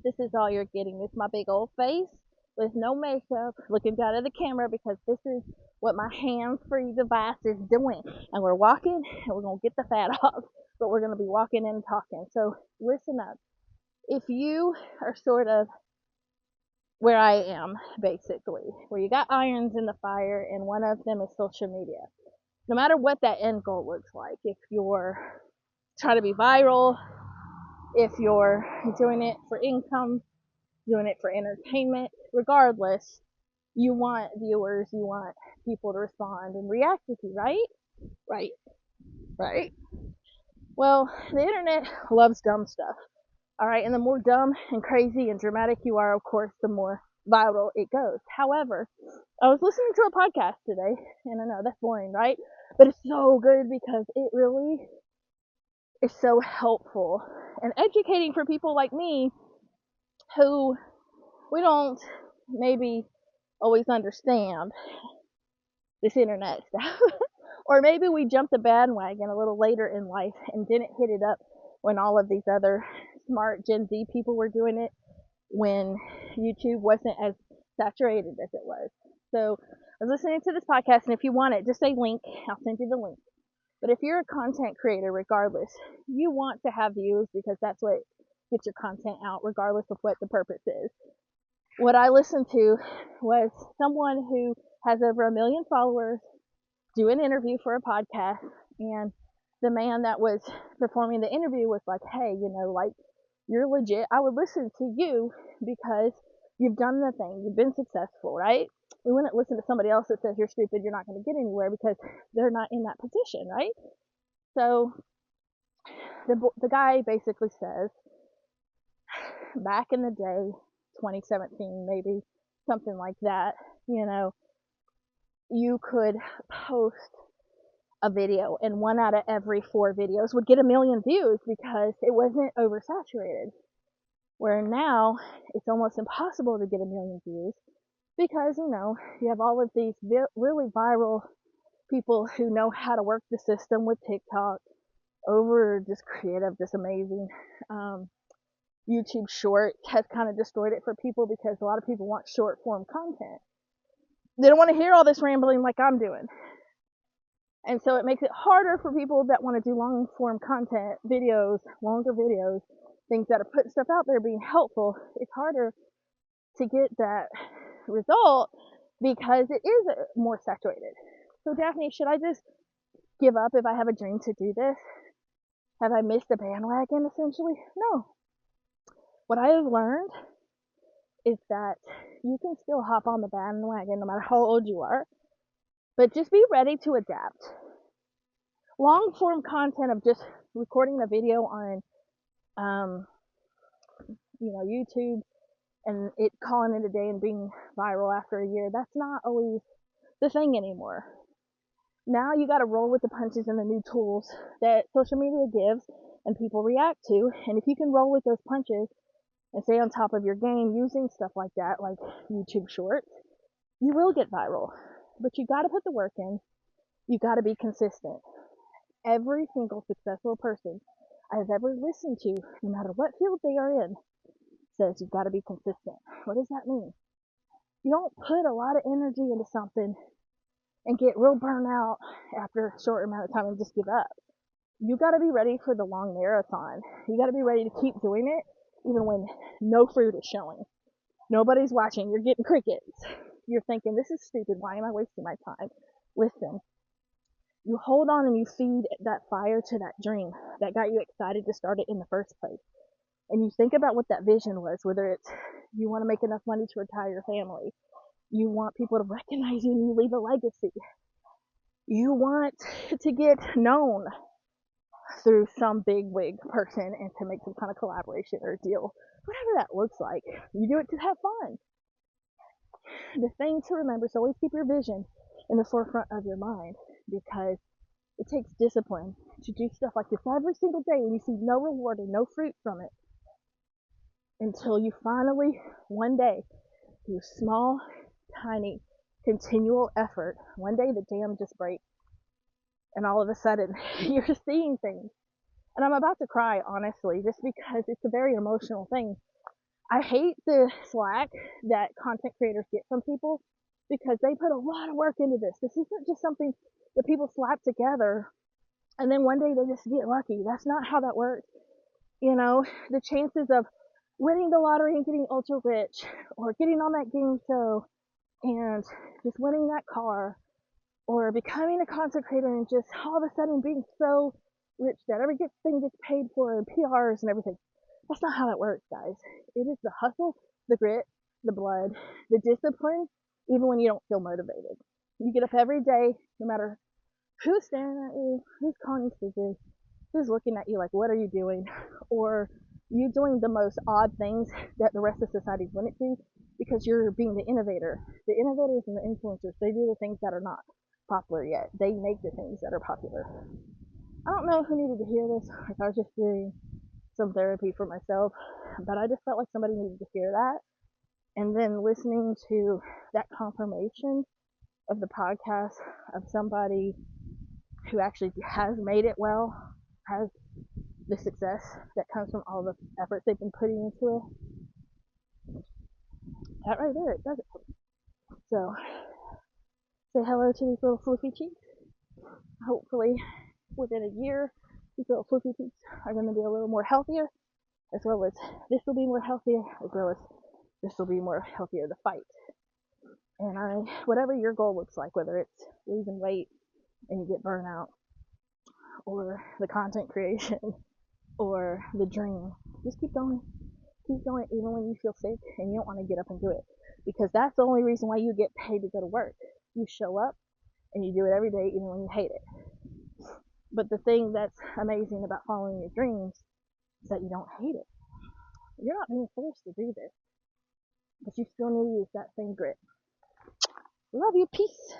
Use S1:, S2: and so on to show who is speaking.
S1: This is all you're getting is my big old face with no makeup, looking down at the camera because this is what my hands-free device is doing. And we're walking, and we're gonna get the fat off, but we're gonna be walking and talking. So listen up. If you are sort of where I am, basically, where you got irons in the fire, and one of them is social media. No matter what that end goal looks like, if you're trying to be viral, if you're doing it for income, doing it for entertainment, regardless, you want viewers, you want people to respond and react with you, right? Right, right. Well, the internet loves dumb stuff. All right, and the more dumb and crazy and dramatic you are, of course, the more viral it goes. However, I was listening to a podcast today, and I know that's boring, right? But it's so good because it really is so helpful and educating for people like me who we don't maybe always understand this internet stuff. Or maybe we jumped the bandwagon a little later in life and didn't hit it up when all of these other smart Gen Z people were doing it, when YouTube wasn't as saturated as it was. So I was listening to this podcast, and if you want it, just say link. I'll send you the link. But if you're a content creator, regardless, you want to have views because that's what gets your content out, regardless of what the purpose is. What I listened to was someone who has over 1 million followers do an interview for a podcast, and the man that was performing the interview was like, hey, like, you're legit. I would listen to you because you've done the thing. You've been successful, right? We wouldn't listen to somebody else that says you're stupid, you're not going to get anywhere because they're not in that position, right? So the guy basically says, back in the day, 2017 maybe, something like that, you could post a video and 1 out of every 4 videos would get 1 million views because it wasn't oversaturated. Where now it's almost impossible to get 1 million views because, you have all of these really viral people who know how to work the system with TikTok, over just creative, just amazing. YouTube short has kind of destroyed it for people because a lot of people want short form content. They don't want to hear all this rambling like I'm doing. And so it makes it harder for people that want to do long form content, videos, longer videos, things that are putting stuff out there being helpful. It's harder to get that result because it is more saturated. So Daphne, should I just give up if I have a dream to do this? Have I missed the bandwagon essentially? No. What I have learned is that you can still hop on the bandwagon no matter how old you are, but just be ready to adapt. Long form content of just recording a video on YouTube and it calling it a day and being viral after a year, that's not always the thing anymore. Now you got to roll with the punches and the new tools that social media gives and people react to. And if you can roll with those punches and stay on top of your game using stuff like that, like YouTube Shorts, you will get viral. But you got to put the work in. You got to be consistent. Every single successful person I have ever listened to, no matter what field they are in, says you've got to be consistent. What does that mean? You don't put a lot of energy into something and get real burnt out after a short amount of time and just give up. You got to be ready for the long marathon. You got to be ready to keep doing it even when no fruit is showing. Nobody's watching. You're getting crickets. You're thinking, this is stupid. Why am I wasting my time? Listen, you hold on and you feed that fire to that dream that got you excited to start it in the first place. And you think about what that vision was, whether it's you want to make enough money to retire your family, you want people to recognize you and you leave a legacy, you want to get known through some big wig person and to make some kind of collaboration or deal, whatever that looks like. You do it to have fun. The thing to remember is always keep your vision in the forefront of your mind, because it takes discipline to do stuff like this every single day when you see no reward and no fruit from it, until you finally, one day, through small, tiny, continual effort, one day the dam just breaks, and all of a sudden you're seeing things. And I'm about to cry, honestly, just because it's a very emotional thing. I hate the slack that content creators get from people because they put a lot of work into this. This isn't just something that people slap together and then one day they just get lucky. That's not how that works. You know, the chances of winning the lottery and getting ultra rich, or getting on that game show and just winning that car, or becoming a content creator and just all of a sudden being so rich that everything gets paid for and PRs and everything. That's not how that works, guys. It is the hustle, the grit, the blood, the discipline, even when you don't feel motivated. You get up every day, no matter who's staring at you, who's calling you stupid, who's looking at you like, what are you doing? Or you doing the most odd things that the rest of society wouldn't do because you're being the innovator. The innovators and the influencers, they do the things that are not popular yet. They make the things that are popular. I don't know who needed to hear this. Like, I was just doing some therapy for myself, but I just felt like somebody needed to hear that. And then listening to that confirmation of the podcast of somebody who actually has made it well, has the success that comes from all the efforts they've been putting into it. That right there, it does it. So, say hello to these little fluffy cheeks. Hopefully, within a year, these little fluffy cheeks are going to be a little more healthier, as well as this will be more healthier, as well as this will be more healthier to fight. And whatever your goal looks like, whether it's losing weight and you get burnout, or the content creation, or the dream, just keep going. Keep going even when you feel sick and you don't want to get up and do it. Because that's the only reason why you get paid to go to work. You show up and you do it every day even when you hate it. But the thing that's amazing about following your dreams is that you don't hate it. You're not being forced to do this, but you still need to use that same grit. Love you. Peace.